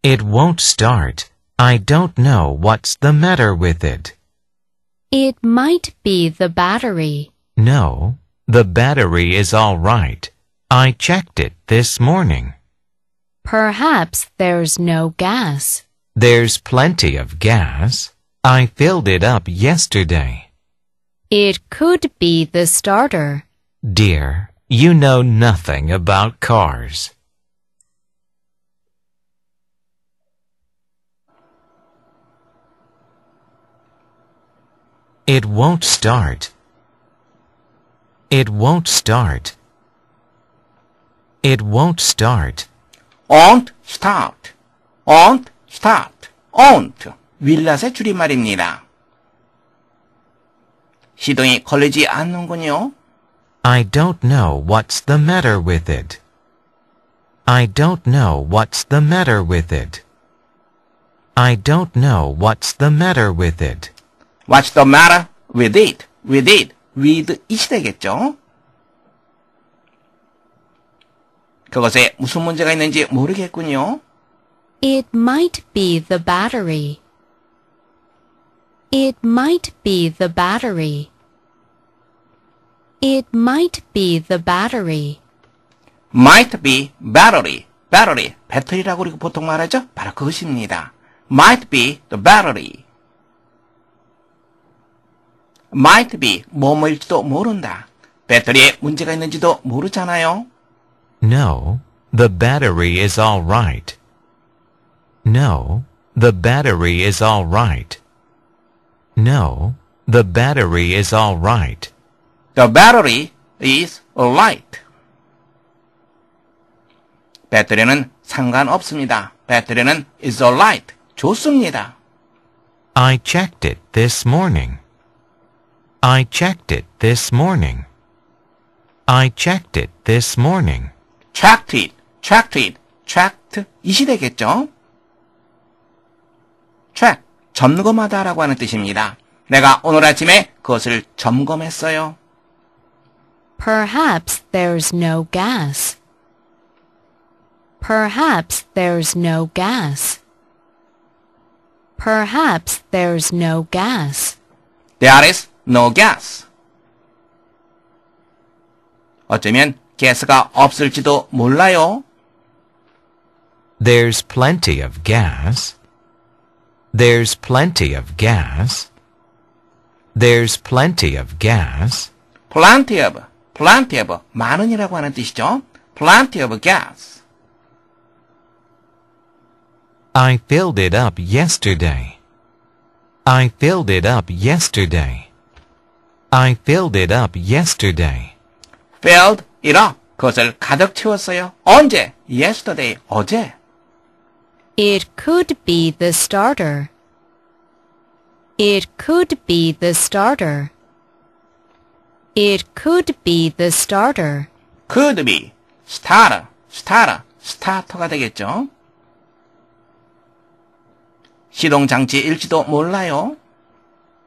It won't start. I don't know what's the matter with it. It might be the battery. No, the battery is all right. I checked it this morning. Perhaps there's no gas. There's plenty of gas. I filled it up yesterday. It could be the starter. Dear, you know nothing about cars. It won't start. It won't start. It won't start. won't start, won't start, won't 윌낫의 줄임말입니다. 시동이 걸리지 않는군요. I don't know what's the matter with it. I don't know what's the matter with it. I don't know what's the matter with it. What's the matter with it? with it, with it이 되겠죠? 그것에 무슨 문제가 있는지 모르겠군요. It might be the battery. It might be the battery. It might be the battery. might be battery. battery, 배터리라고 우리가 보통 말하죠? 바로 그것입니다. might be the battery. might be, 뭐뭐일지도 모른다. 배터리에 문제가 있는지도 모르잖아요. No, the battery is all right. No, the battery is all right. No, the battery is all right. The battery is alright. 배터리는 상관없습니다. 배터리는 is alright. 좋습니다. I checked it this morning. I checked it this morning. I checked it this morning. checked it, checked it, checked it이 되겠죠? check, 점검하다라고 하는 뜻입니다. 내가 오늘 아침에 그것을 점검했어요. Perhaps there's no gas. Perhaps there's no gas. Perhaps there's no gas. There is no gas. 어쩌면 가스가 없을지도 몰라요. There's plenty of gas. There's plenty of gas. There's plenty of gas. plenty of, 많은이라고 하는 뜻이죠. plenty of gas. I filled it up yesterday. I filled it up yesterday. I filled it up yesterday. filled it up. 그것을 가득 채웠어요. 언제? yesterday, 어제. It could be the starter. It could be the starter. It could be the starter. could be, 스타터가 되겠죠. 시동장치일지도 몰라요.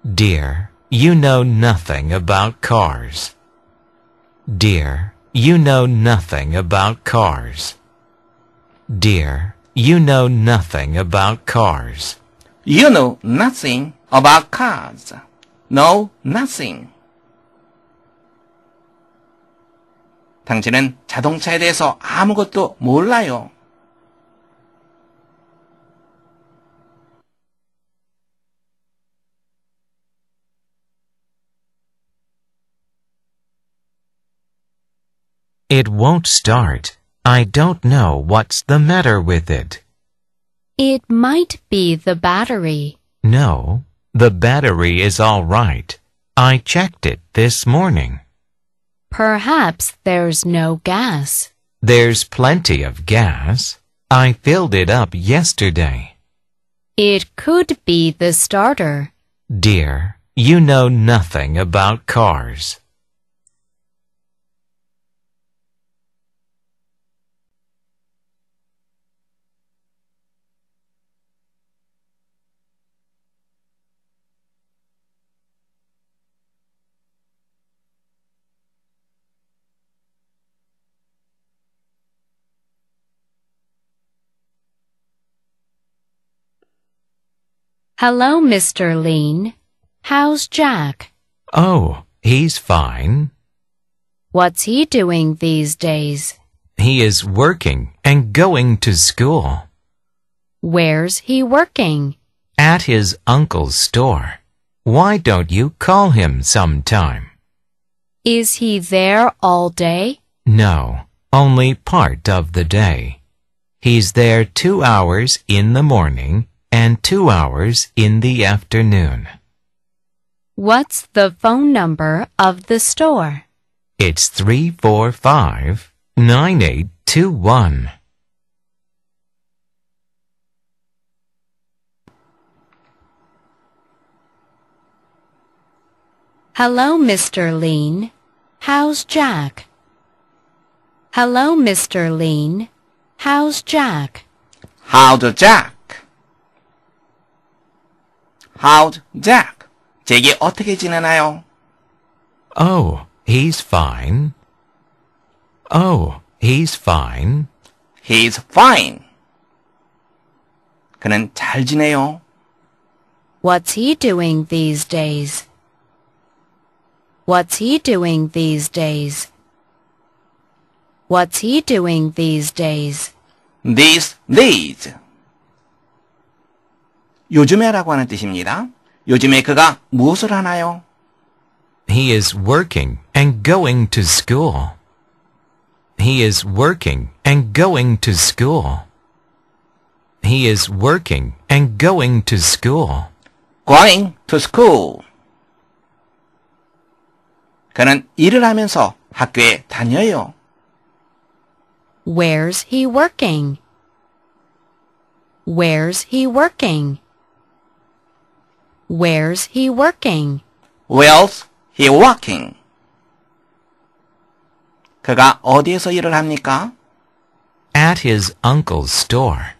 Dear, you know nothing about cars. Dear, you know nothing about cars. Dear, you know nothing about cars. You know nothing about cars. Know nothing. 당신은 자동차에 대해서 아무것도 몰라요. It won't start. I don't know what's the matter with it. It might be the battery. No, the battery is all right. I checked it this morning. Perhaps there's no gas. There's plenty of gas. I filled it up yesterday. It could be the starter. Dear, you know nothing about cars. Hello, Mr. Lean. How's Jack? Oh, he's fine. What's he doing these days? He is working and going to school. Where's he working? At his uncle's store. Why don't you call him sometime? Is he there all day? No, only part of the day. He's there 2 hours in the morning and 2 hours in the afternoon. What's the phone number of the store? It's 345-9821. Hello, Mr. Lean. How's Jack? Hello, Mr. Lean. How's Jack? How's Jack? How's Jack? 잭이 어떻게 지내나요? Oh, he's fine. Oh, he's fine. He's fine. 그는 잘 지내요. What's he doing these days? What's he doing these days? What's he doing these days? These days. 요즘에라고 하는 뜻입니다. 요즘에 그가 무엇을 하나요? He is working and going to school. He is working and going to school. He is working and going to school. Going to school. 그는 일을 하면서 학교에 다녀요. Where's he working? Where's he working? Where's he working? Where's he working? 그가 어디에서 일을 합니까? At his uncle's store.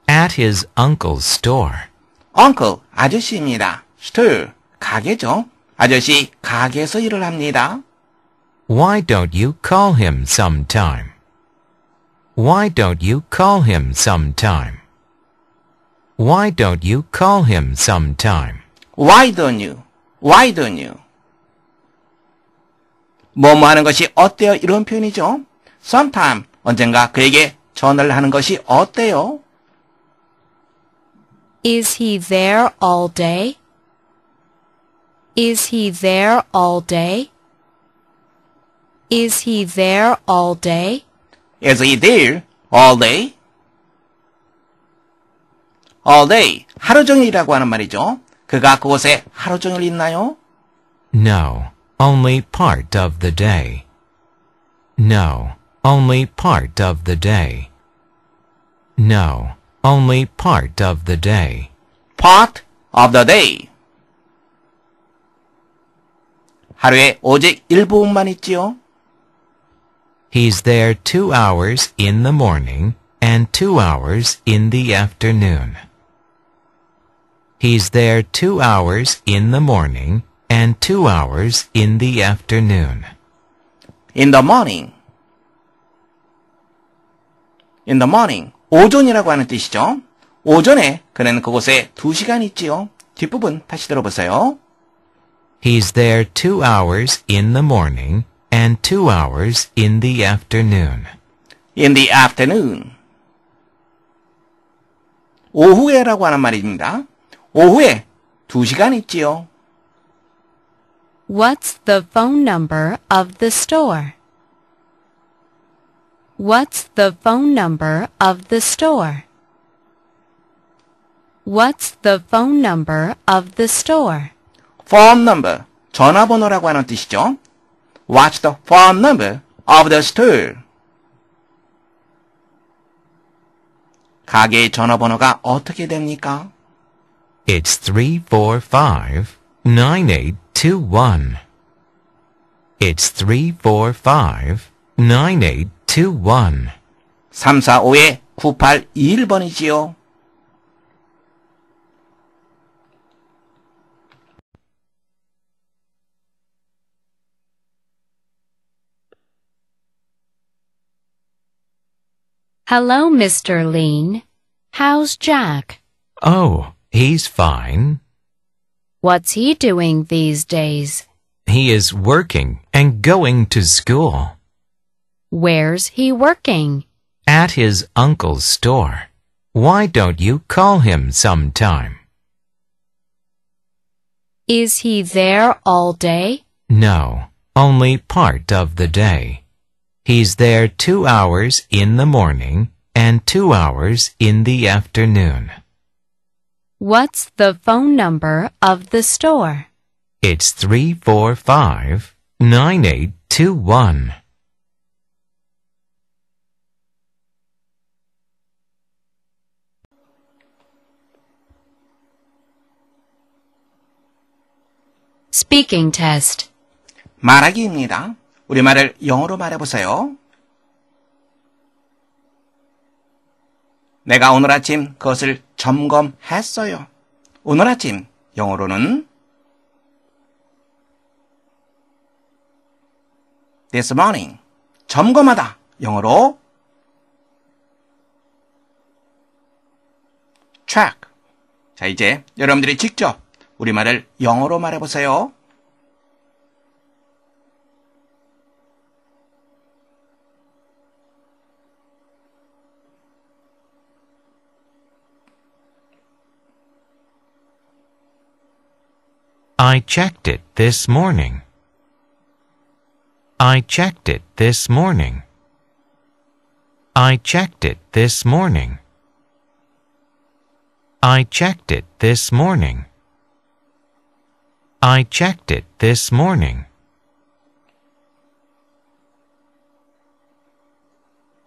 At his uncle's store. Uncle, 아저씨입니다. Store, 가게죠. 아저씨, 가게에서 일을 합니다. Why don't you call him sometime? Why don't you call him sometime? Why don't you call him sometime? Why don't you? Why don't you? 뭐뭐 하는 것이 어때요? 이런 표현이죠. Sometime, 언젠가 그에게 전화를 하는 것이 어때요? Is he there all day? Is he there all day? Is he there all day? Is he there all day? All day, 하루 종일이라고 하는 말이죠. 그가 그곳에 하루 종일 있나요? No, only part of the day. No, only part of the day. No, only part of the day. Part of the day. 하루에 오직 일부분만 있지요. He's there 2 hours in the morning and 2 hours in the afternoon. He's there 2 hours in the morning and 2 hours in the afternoon. In the morning. In the morning. 오전이라고 하는 뜻이죠. 오전에 그는 그곳에 2시간 있지요. 뒷부분 다시 들어보세요. He's there 2 hours in the morning and 2 hours in the afternoon. In the afternoon. 오후에라고 하는 말입니다. 오후에 2시간 있지요. What's the phone number of the store? What's the phone number of the store? What's the phone number of the store? phone number, 전화번호라고 하는 뜻이죠. What's the phone number of the store? 가게의 전화번호가 어떻게 됩니까? It's 345-9821. It's 345-9821. 345-9821번이지요. Hello, Mr. Lean. How's Jack? Oh, He's fine. What's he doing these days? He is working and going to school. Where's he working? At his uncle's store. Why don't you call him sometime? Is he there all day? No, only part of the day. He's there 2 hours in the morning and 2 hours in the afternoon. What's the phone number of the store? It's 345-9821. Speaking test. 말하기입니다. 우리말을 영어로 말해보세요. 내가 오늘 아침 그것을 점검했어요. 오늘 아침 영어로는 This morning. 점검하다. 영어로 check. 자, 이제 여러분들이 직접 우리말을 영어로 말해보세요. I checked it this morning. I checked it this morning. I checked it this morning. I checked it this morning. I checked it this morning.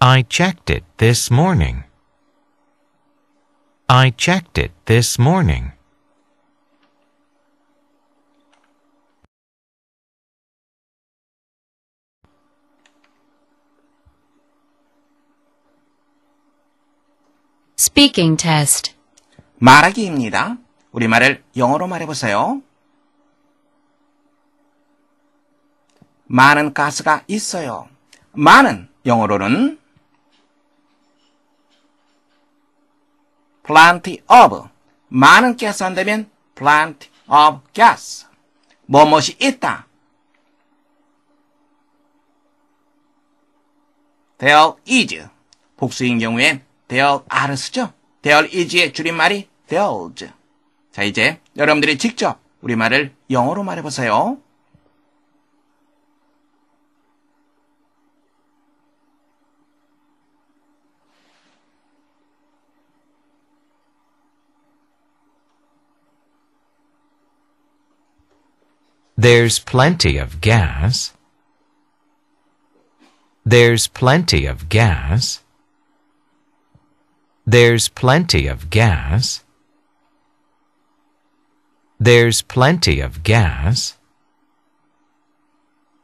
I checked it this morning. I checked it this morning. Speaking test. 말하기입니다. 우리말을 영어로 말해보세요. 많은 가스가 있어요. 많은 영어로는 plenty of. 많은 가스 한다면 plenty of gas. 무엇이 있다. There is. 복수인 경우엔 there are를 쓰죠. There is의 줄임말이 there's. 자, 이제 여러분들이 직접 우리말을 영어로 말해보세요. There's plenty of gas. There's plenty of gas. There's plenty of gas. There's plenty of gas.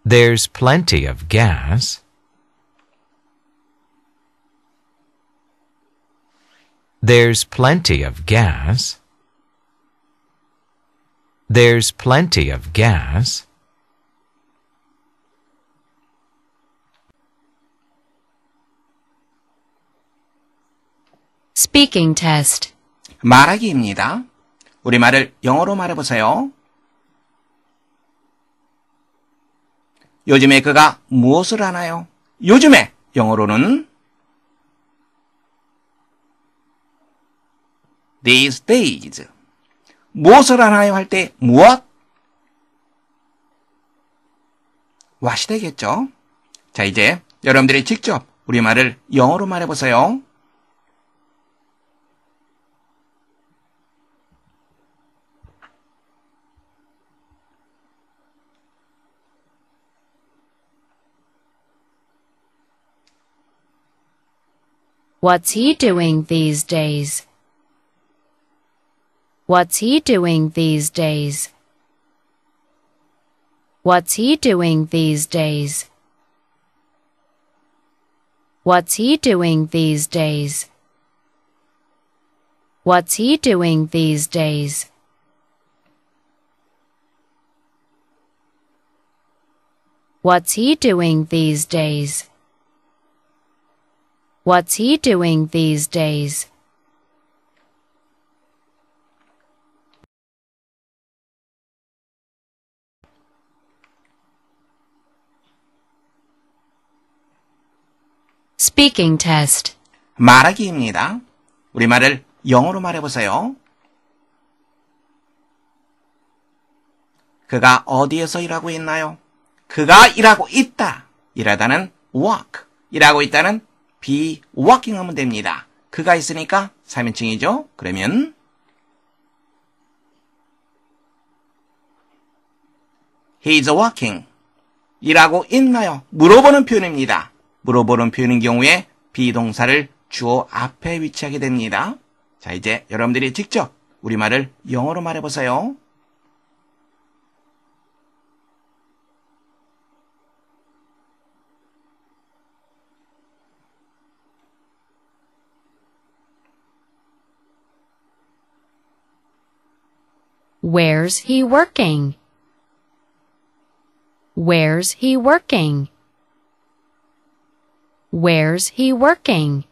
There's plenty of gas. There's plenty of gas. There's plenty of gas. Speaking test. 말하기입니다. 우리말을 영어로 말해보세요. 요즘에 그가 무엇을 하나요? 요즘에 영어로는 these days. 무엇을 하나요 할 때 무엇? what이 되겠죠? 자, 이제 여러분들이 직접 우리말을 영어로 말해보세요. What's he doing these days? What's he doing these days? What's he doing these days? What's he doing these days? What's he doing these days? What's he doing these days? What's he doing these days? Speaking test. 말하기입니다. 우리말을 영어로 말해보세요. 그가 어디에서 일하고 있나요? 그가 일하고 있다. 일하다는 work. 일하고 있다는 be working 하면 됩니다. 그가 있으니까 3인칭이죠. 그러면 He's working. 일하고 있나요? 물어보는 표현입니다. 물어보는 표현인 경우에 비동사를 주어 앞에 위치하게 됩니다. 자, 이제 여러분들이 직접 우리말을 영어로 말해보세요. Where's he working? Where's he working? Where's he working?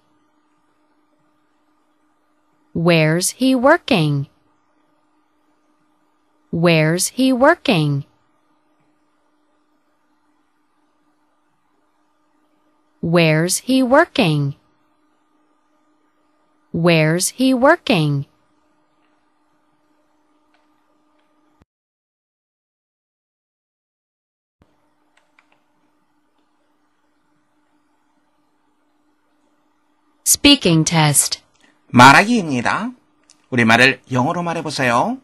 Where's he working? Where's he working? Where's he working? Where's he working? Speaking test. 말하기입니다. 우리말을 영어로 말해보세요.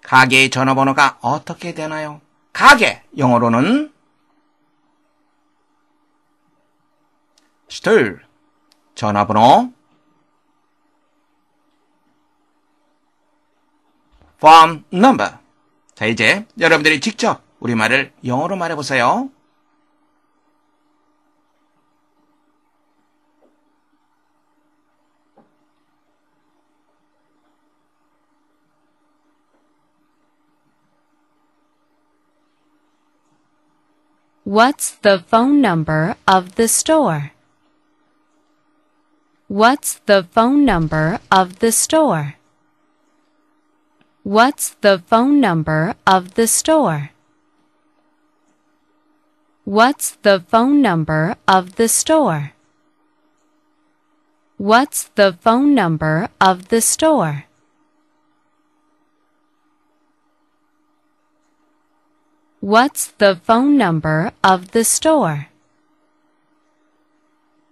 가게의 전화번호가 어떻게 되나요? 가게, 영어로는 store, 전화번호, phone number. 자, 이제 여러분들이 직접 우리말을 영어로 말해보세요. What's the phone number of the store? What's the phone number of the store? What's the phone number of the store? What's the phone number of the store? What's the phone number of the store? What's the phone number of the store?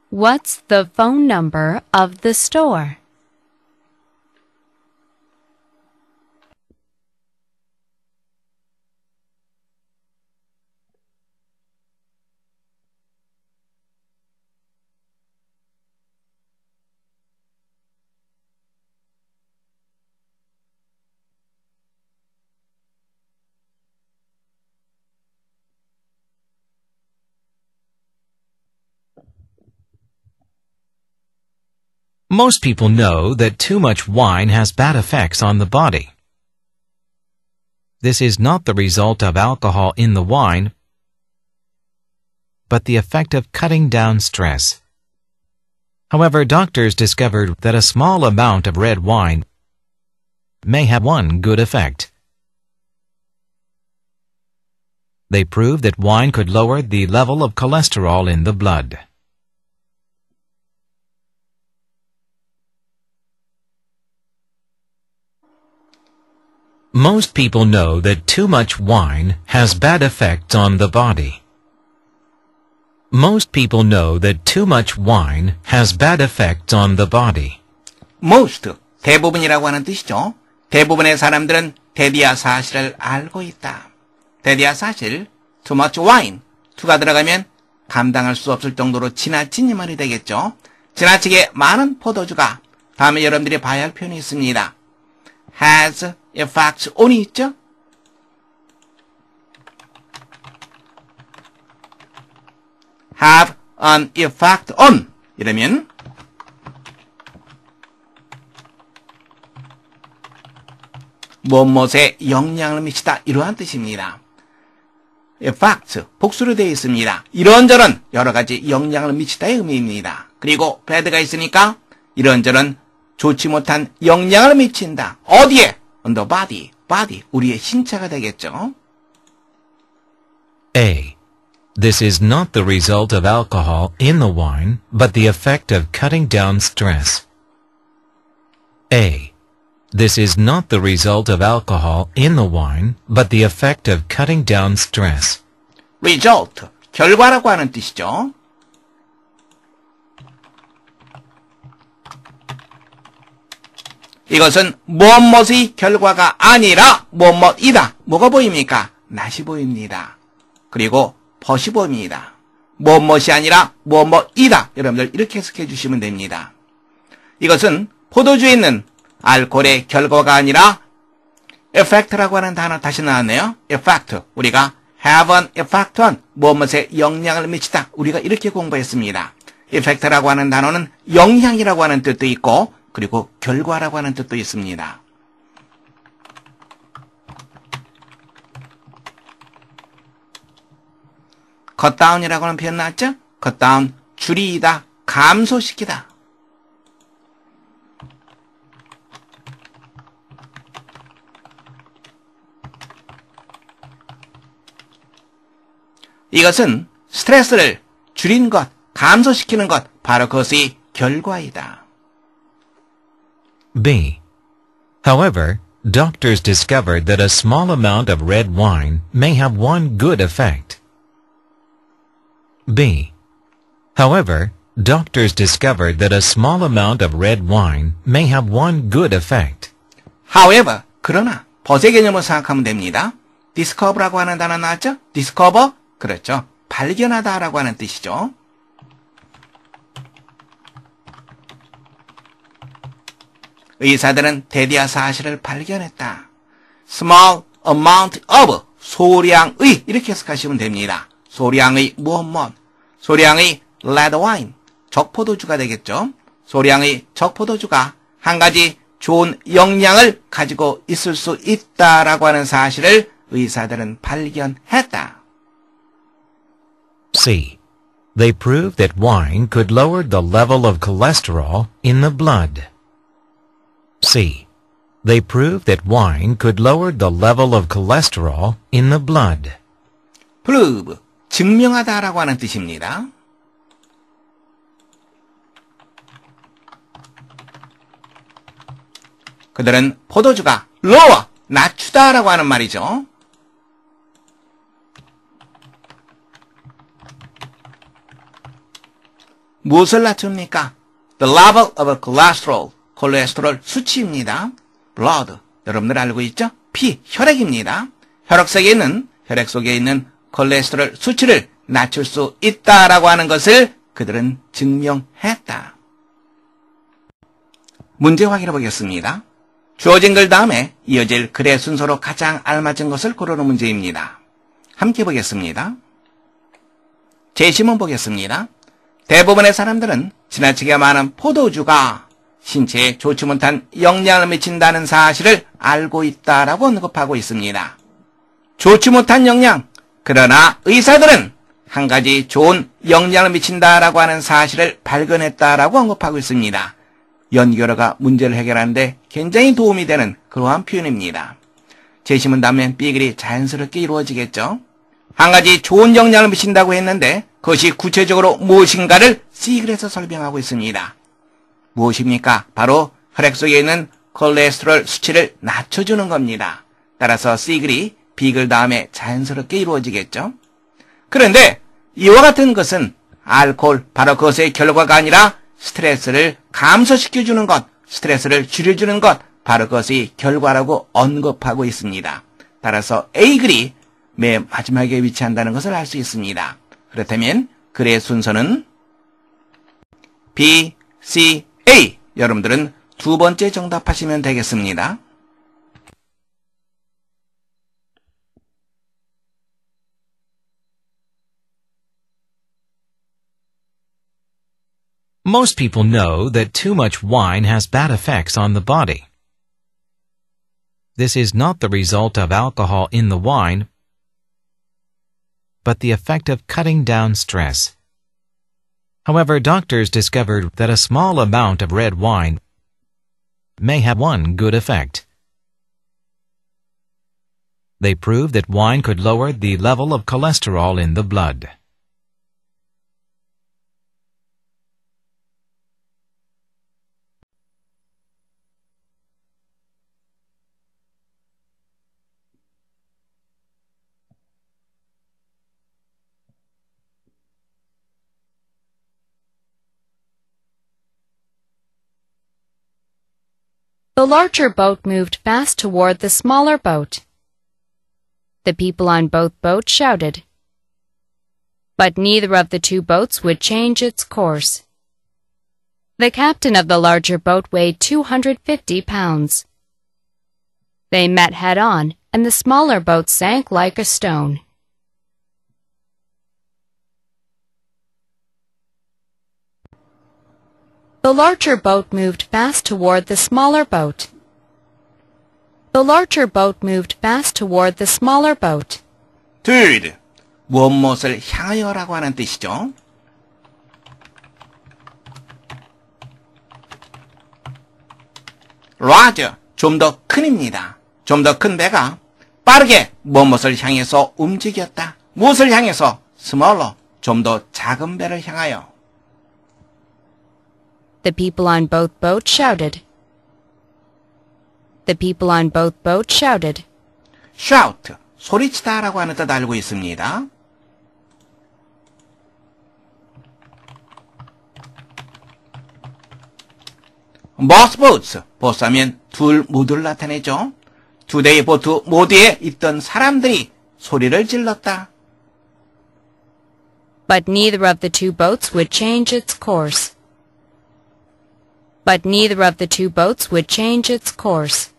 What's the phone number of the store? Most people know that too much wine has bad effects on the body. This is not the result of alcohol in the wine, but the effect of cutting down stress. However, doctors discovered that a small amount of red wine may have one good effect. They proved that wine could lower the level of cholesterol in the blood. Most people know that too much wine has bad effects on the body. Most people know that too much wine has bad effects on the body. Most, 대부분이라고 하는 뜻이죠. 대부분의 사람들은 대디아 사실을 알고 있다. 대디아 사실, too much wine, to가 들어가면 감당할 수 없을 정도로 지나친 이 말이 되겠죠. 지나치게 많은 포도주가, 다음에 여러분들이 봐야 할 표현이 있습니다. has effects on이 있죠? have an effect on 이러면 무엇에 영향을 미치다 이러한 뜻입니다. effects 복수로 되어 있습니다. 이런저런 여러 가지 영향을 미치다의 의미입니다. 그리고 bad가 있으니까 이런저런 좋지 못한 영향을 미친다. 어디에? on the body, body, 우리의 신체가 되겠죠. A. This is not the result of alcohol in the wine, but the effect of cutting down stress. A. This is not the result of alcohol in the wine, but the effect of cutting down stress. result, 결과라고 하는 뜻이죠. 이것은 무엇무엇의 결과가 아니라 무엇무엇이다. 뭐가 보입니까? 낫이 보입니다. 그리고 벗이 보입니다. 무엇무엇이 아니라 무엇무엇이다. 여러분들 이렇게 해석해 주시면 됩니다. 이것은 포도주에 있는 알코올의 결과가 아니라 effect라고 하는 단어 다시 나왔네요. effect. 우리가 have an effect on 무엇무엇에 영향을 미치다. 우리가 이렇게 공부했습니다. effect라고 하는 단어는 영향이라고 하는 뜻도 있고 그리고 결과라고 하는 뜻도 있습니다. cut down이라고 하는 표현 나왔죠? cut down, 줄이다, 감소시키다. 이것은 스트레스를 줄인 것, 감소시키는 것, 바로 그것의 결과이다. B. However, doctors discovered that a small amount of red wine may have one good effect. B. However, doctors discovered that a small amount of red wine may have one good effect. However, 그러나 벗의 개념을 생각하면 됩니다. discover라고 하는 단어 나왔죠? discover? 그렇죠. 발견하다라고 하는 뜻이죠. 의사들은 대디아 사실을 발견했다. small amount of, 소량의, 이렇게 해석하시면 됩니다. 소량의 무엇, 소량의 red wine, 적포도주가 되겠죠. 소량의 적포도주가 한 가지 좋은 영향을 가지고 있을 수 있다라고 하는 사실을 의사들은 발견했다. C. They proved that wine could lower the level of cholesterol in the blood. C. They proved that wine could lower the level of cholesterol in the blood. prove, 증명하다라고 하는 뜻입니다. 그들은 포도주가 lower, 낮추다라고 하는 말이죠. 무엇을 낮춥니까? The level of cholesterol, 콜레스테롤 수치입니다. blood, 여러분들 알고 있죠? 피, 혈액입니다. 혈액 속에 있는 콜레스테롤 수치를 낮출 수 있다라고 하는 것을 그들은 증명했다. 문제 확인해 보겠습니다. 주어진 글 다음에 이어질 글의 순서로 가장 알맞은 것을 고르는 문제입니다. 함께 보겠습니다. 제시문 보겠습니다. 대부분의 사람들은 지나치게 많은 포도주가 신체에 좋지 못한 영향을 미친다는 사실을 알고 있다라고 언급하고 있습니다. 좋지 못한 영향, 그러나 의사들은 한 가지 좋은 영향을 미친다라고 하는 사실을 발견했다라고 언급하고 있습니다. 연결어가 문제를 해결하는데 굉장히 도움이 되는 그러한 표현입니다. 제시문 다음엔 B글이 자연스럽게 이루어지겠죠. 한 가지 좋은 영향을 미친다고 했는데 그것이 구체적으로 무엇인가를 C글에서 설명하고 있습니다. 무엇입니까? 바로 혈액 속에 있는 콜레스테롤 수치를 낮춰주는 겁니다. 따라서 C글이 B글 다음에 자연스럽게 이루어지겠죠. 그런데 이와 같은 것은 알코올, 바로 그것의 결과가 아니라 스트레스를 감소시켜주는 것, 스트레스를 줄여주는 것, 바로 그것이 결과라고 언급하고 있습니다. 따라서 A글이 맨 마지막에 위치한다는 것을 알 수 있습니다. 그렇다면 글의 순서는 B, C, A. 여러분들은 두 번째 정답하시면 되겠습니다. Most people know that too much wine has bad effects on the body. This is not the result of alcohol in the wine, but the effect of cutting down stress. However, doctors discovered that a small amount of red wine may have one good effect. They proved that wine could lower the level of cholesterol in the blood. The larger boat moved fast toward the smaller boat. The people on both boats shouted. But neither of the two boats would change its course. The captain of the larger boat weighed 250 pounds. They met head-on, and the smaller boat sank like a stone. The larger boat moved fast toward the smaller boat. The larger boat moved fast toward the smaller boat. Toward, 무엇을 향하여라고 하는 뜻이죠. larger, 좀 더 큰입니다. 좀 더 큰 배가 빠르게 무엇을 향해서 움직였다. 무엇을 향해서? smaller, 좀 더 작은 배를 향하여. The people on both boats shouted. The people on both boats shouted. shout, 소리치다라고 하는 뜻 알고 있습니다. both boats, both 하면 둘 모두를 나타내죠. 두 대의 보트 모두에 있던 사람들이 소리를 질렀다. But neither of the two boats would change its course. But neither of the two boats would change its course.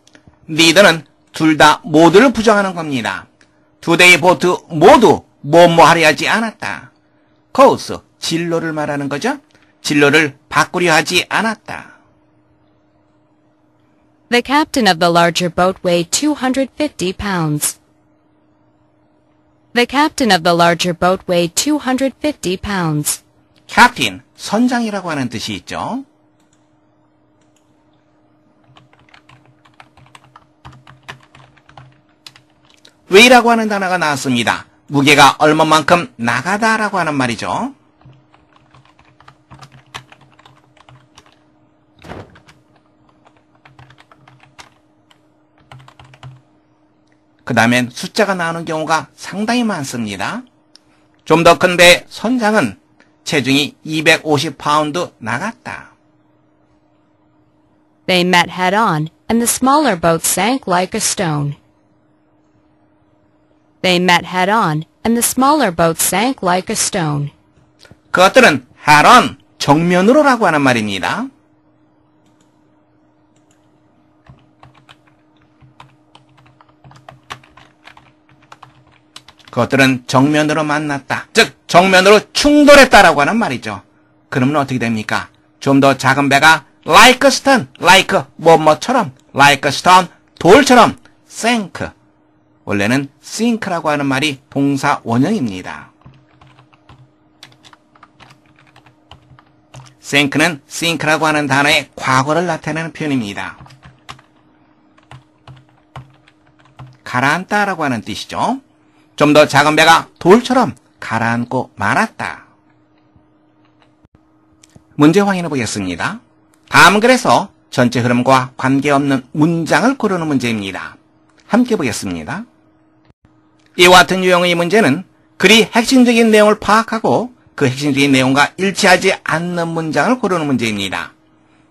neither는 둘 다 모두를 부정하는 겁니다. 두 대의 보트 모두 뭐하려 하지 않았다. course, 진로를 말하는 거죠. 진로를 바꾸려 하지 않았다. The captain of the larger boat weighed 250 pounds. The captain of the larger boat weighed 250 pounds. captain, 선장이라고 하는 뜻이 있죠. weigh라고 하는 단어가 나왔습니다. 무게가 얼마만큼 나가다라고 하는 말이죠. 그 다음엔 숫자가 나오는 경우가 상당히 많습니다. 좀 더 큰 배 선장은 체중이 250파운드 나갔다. They met head-on, and the smaller boat sank like a stone. They met head-on, and the smaller boat sank like a stone. 그것들은 head-on, 정면으로라고 하는 말입니다. 그것들은 정면으로 만났다. 즉 정면으로 충돌했다라고 하는 말이죠. 그러면 어떻게 됩니까? 좀 더 작은 배가 like a stone, like 뭐뭐처럼, like a stone, 돌처럼 sink. 원래는 sink라고 하는 말이 동사 원형입니다. sink는 sink라고 하는 단어의 과거를 나타내는 표현입니다. 가라앉다라고 하는 뜻이죠. 좀 더 작은 배가 돌처럼 가라앉고 말았다. 문제 확인해 보겠습니다. 다음 글에서 전체 흐름과 관계없는 문장을 고르는 문제입니다. 함께 보겠습니다. 이와 같은 유형의 문제는 글이 핵심적인 내용을 파악하고 그 핵심적인 내용과 일치하지 않는 문장을 고르는 문제입니다.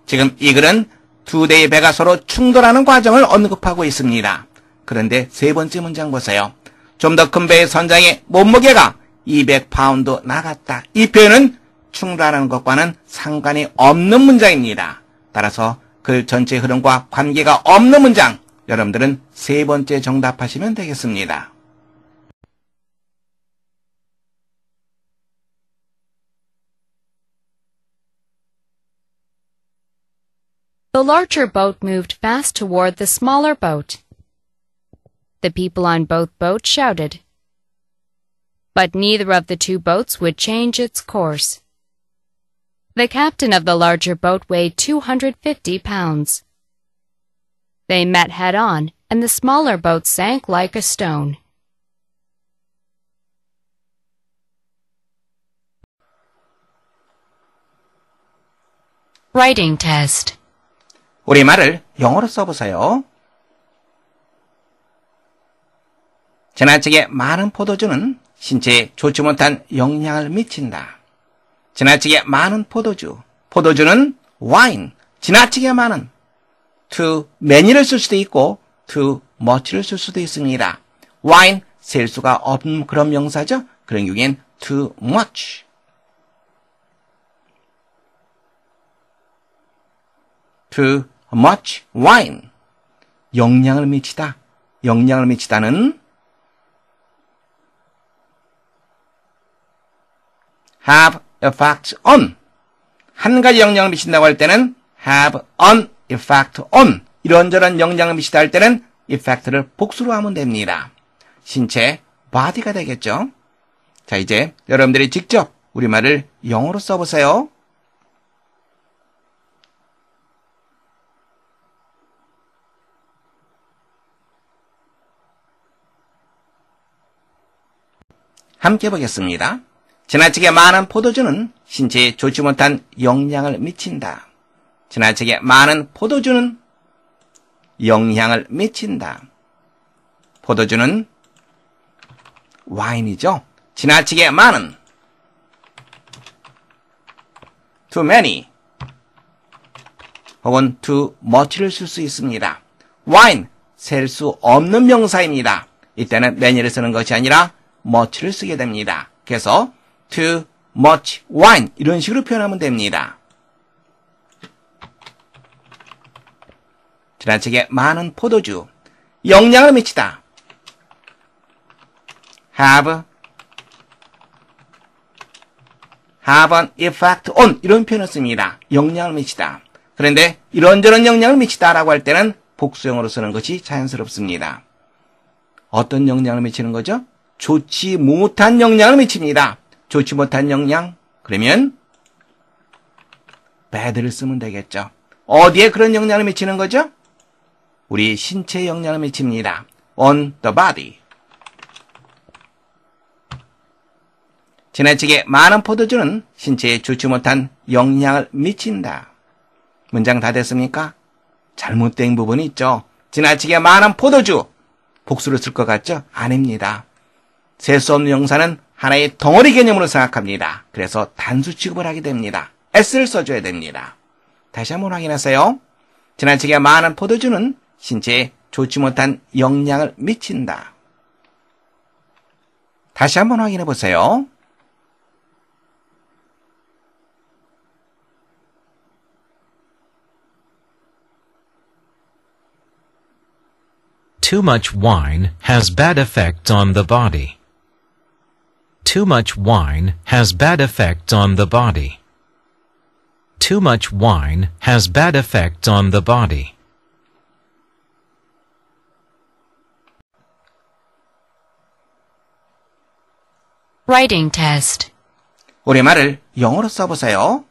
지금 이 글은 두 대의 배가 서로 충돌하는 과정을 언급하고 있습니다. 그런데 세 번째 문장 보세요. 좀 더 큰 배의 선장의 몸무게가 200파운드 나갔다. 이 표현은 충돌하는 것과는 상관이 없는 문장입니다. 따라서 글 전체 흐름과 관계가 없는 문장, 여러분들은 세 번째 정답하시면 되겠습니다. The larger boat moved fast toward the smaller boat. The people on both boats shouted. But neither of the two boats would change its course. The captain of the larger boat weighed 250 pounds. They met head-on, and the smaller boat sank like a stone. Writing test. 우리말을 영어로 써보세요. 지나치게 많은 포도주는 신체에 좋지 못한 영향을 미친다. 지나치게 많은 포도주. 포도주는 와인. 지나치게 많은. too many를 쓸 수도 있고 too much를 쓸 수도 있습니다. wine 셀 수가 없는 그런 명사죠. 그런 경우엔 too much. too much wine. 영향을 미치다. 영향을 미치다는 have effect on. 한 가지 영향을 미친다고 할 때는 have an effect on. 이런저런 영향을 미치다 할 때는 effect를 복수로 하면 됩니다. 신체 body가 되겠죠. 자, 이제 여러분들이 직접 우리말을 영어로 써보세요. 함께 보겠습니다. 지나치게 많은 포도주는 신체에 좋지 못한 영향을 미친다. 지나치게 많은 포도주는 영향을 미친다. 포도주는 와인이죠. 지나치게 많은 too many 혹은 too much를 쓸 수 있습니다. 와인, 셀 수 없는 명사입니다. 이때는 many를 쓰는 것이 아니라 much를 쓰게 됩니다. 그래서 too much wine 이런 식으로 표현하면 됩니다. 지나치게 많은 포도주 영향을 미치다. have an effect on 이런 표현을 씁니다. 영향을 미치다. 그런데 이런저런 영향을 미치다라고 할 때는 복수형으로 쓰는 것이 자연스럽습니다. 어떤 영향을 미치는 거죠? 좋지 못한 영향을 미칩니다. 좋지 못한 영향 그러면 bad를 쓰면 되겠죠. 어디에 그런 영향을 미치는 거죠? 우리 신체에 영향을 미칩니다. on the body. 지나치게 많은 포도주는 신체에 좋지 못한 영향을 미친다. 문장 다 됐습니까? 잘못된 부분이 있죠. 지나치게 많은 포도주. 복수를 쓸 것 같죠? 아닙니다. 셀 수 없는 영사는 하나의 덩어리 개념으로 생각합니다. 그래서 단수 취급을 하게 됩니다. s를 써줘야 됩니다. 다시 한번 확인하세요. 지나치게 많은 포도주는 신체에 좋지 못한 영향을 미친다. 다시 한번 확인해 보세요. Too much wine has bad effect on the body. Too much wine has bad effect on the body. Too much wine has bad effect on the body. Writing test. 우리말을 영어로 써보세요.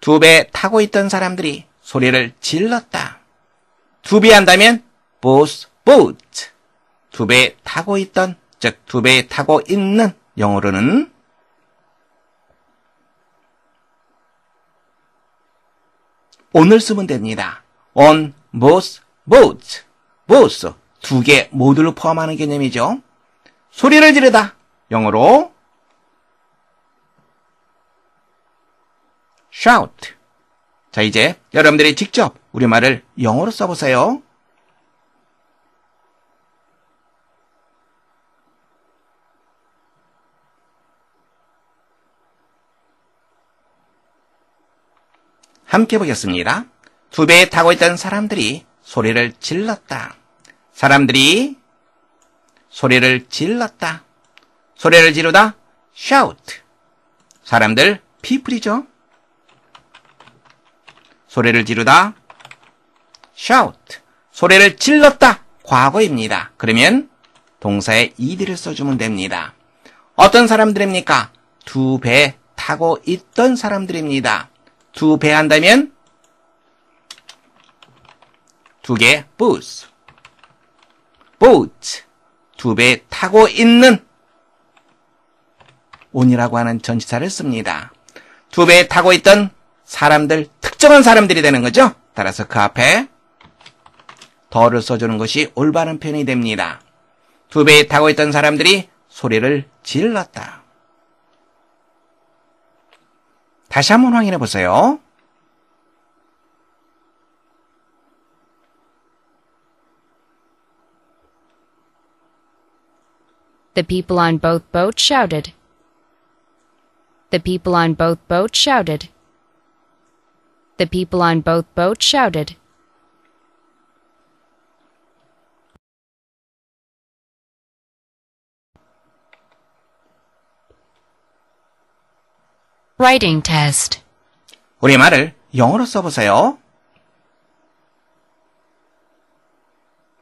2배 타고 있던 사람들이 소리를 질렀다. 2배 한다면 both boat. 2배 타고 있던, 즉 2배 타고 있는 영어로는 on을 쓰면 됩니다. on both boats. both. 2개 모두를 포함하는 개념이죠. 소리를 지르다. 영어로 shout. 자, 이제 여러분들이 직접 우리말을 영어로 써보세요. 함께 보겠습니다. 2배에 타고 있던 사람들이 소리를 질렀다. 사람들이 소리를 질렀다. 소리를 지르다 shout. 사람들 people이죠. 소리를 지르다 shout. 소리를 질렀다 과거입니다. 그러면 동사에 ed를 써주면 됩니다. 어떤 사람들입니까? 2배 타고 있던 사람들입니다. 2배 한다면 2개 boats. boat. 2배 타고 있는 on이라고 하는 전치사를 씁니다. 2배 타고 있던 사람들, 특정한 사람들이 되는 거죠. 따라서 그 앞에 더를 써주는 것이 올바른 표현이 됩니다. 2배에 타고 있던 사람들이 소리를 질렀다. 다시 한번 확인해 보세요. The people on both boats shouted. The people on both boats shouted. The people on both boats shouted. Writing test. 우리말을 영어로 써보세요.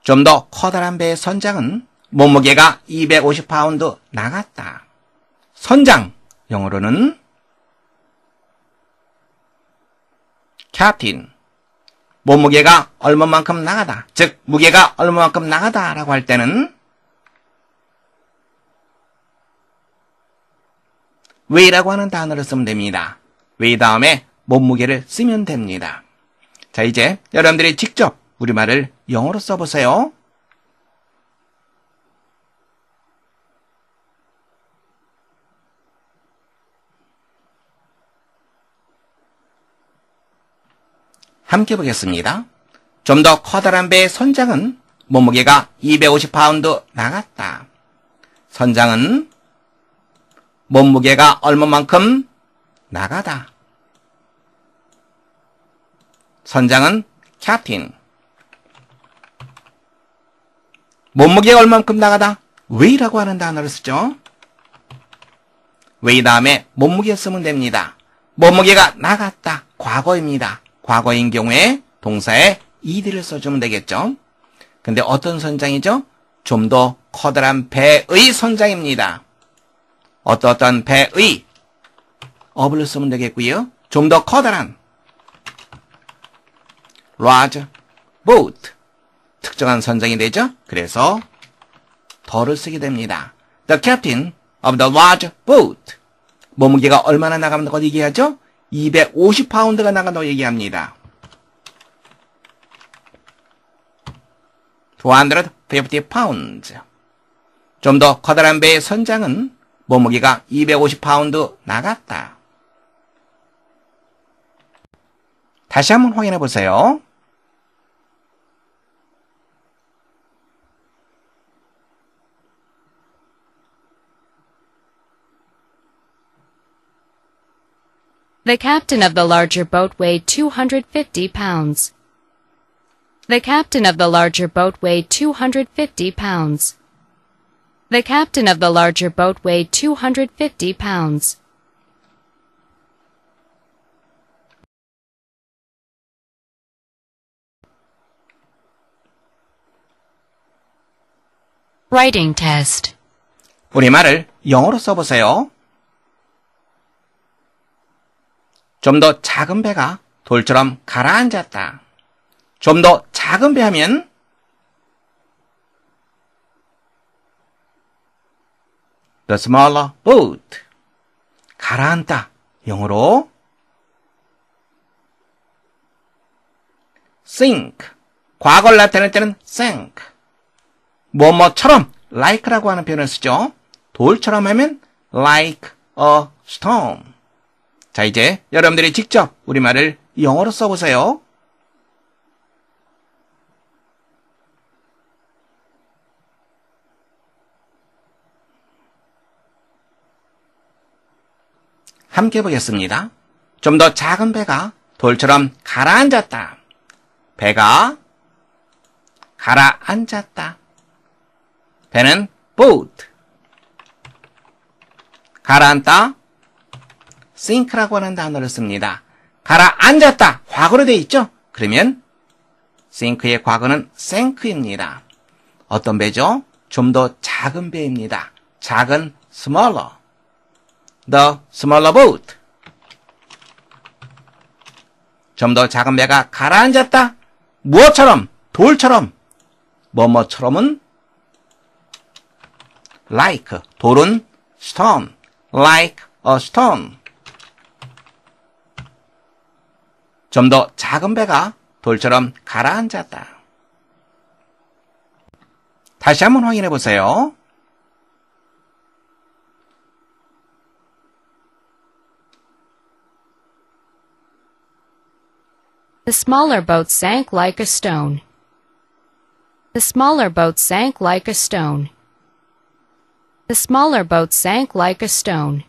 좀 더 커다란 배의 선장은 몸무게가 250파운드 나갔다. 선장, 영어로는 captain. 몸무게가 얼마만큼 나가다, 즉 무게가 얼마만큼 나가다 라고 할 때는 weigh라고 하는 단어를 쓰면 됩니다. weigh 다음에 몸무게를 쓰면 됩니다. 자, 이제 여러분들이 직접 우리말을 영어로 써보세요. 함께 보겠습니다. 좀 더 커다란 배의 선장은 몸무게가 250파운드 나갔다. 선장은 몸무게가 얼마만큼 나가다. 선장은 captain. 몸무게가 얼마만큼 나가다. weigh라고 하는 단어를 쓰죠. weigh 다음에 몸무게 쓰면 됩니다. 몸무게가 나갔다. 과거입니다. 과거인 경우에 동사에 ed를 써주면 되겠죠. 근데 어떤 선장이죠? 좀 더 커다란 배의 선장입니다. 어떤 배의 어블을 쓰면 되겠고요. 좀 더 커다란 large boat. 특정한 선장이 되죠. 그래서 더를 쓰게 됩니다. The captain of the large boat. 몸무게가 얼마나 나간다고 얘기하죠? 250파운드가 나간다고 얘기합니다. 250 pounds. 좀 더 커다란 배의 선장은 몸무게가 250파운드 나갔다. 다시 한번 확인해 보세요. The captain of the larger boat weighed 250 pounds. The captain of the larger boat weighed 250 pounds. The captain of the larger boat weighed 250 pounds. Writing test. 우리말을 영어로 써보세요. 좀 더 작은 배가 돌처럼 가라앉았다. 좀 더 작은 배 하면 the smaller boat. 가라앉다. 영어로 sink. 과거를 나타낼 때는 sank. 뭐뭐처럼 like라고 하는 표현을 쓰죠. 돌처럼 하면 like a stone. 자, 이제 여러분들이 직접 우리말을 영어로 써보세요. 함께 보겠습니다. 좀 더 작은 배가 돌처럼 가라앉았다. 배가 가라앉았다. 배는 boat. 가라앉다. sink라고 하는 단어를 씁니다. 가라앉았다. 과거로 되어 있죠? 그러면 sink의 과거는 sank입니다. 어떤 배죠? 좀 더 작은 배입니다. 작은 smaller. The smaller boat. 좀 더 작은 배가 가라앉았다. 무엇처럼? 돌처럼. 뭐뭐처럼은 like. 돌은 stone. Like a stone. 좀 더 작은 배가 돌처럼 가라앉았다. 다시 한번 확인해 보세요. The smaller boat sank like a stone. The smaller boat sank like a stone. The The smaller boat sank like a stone.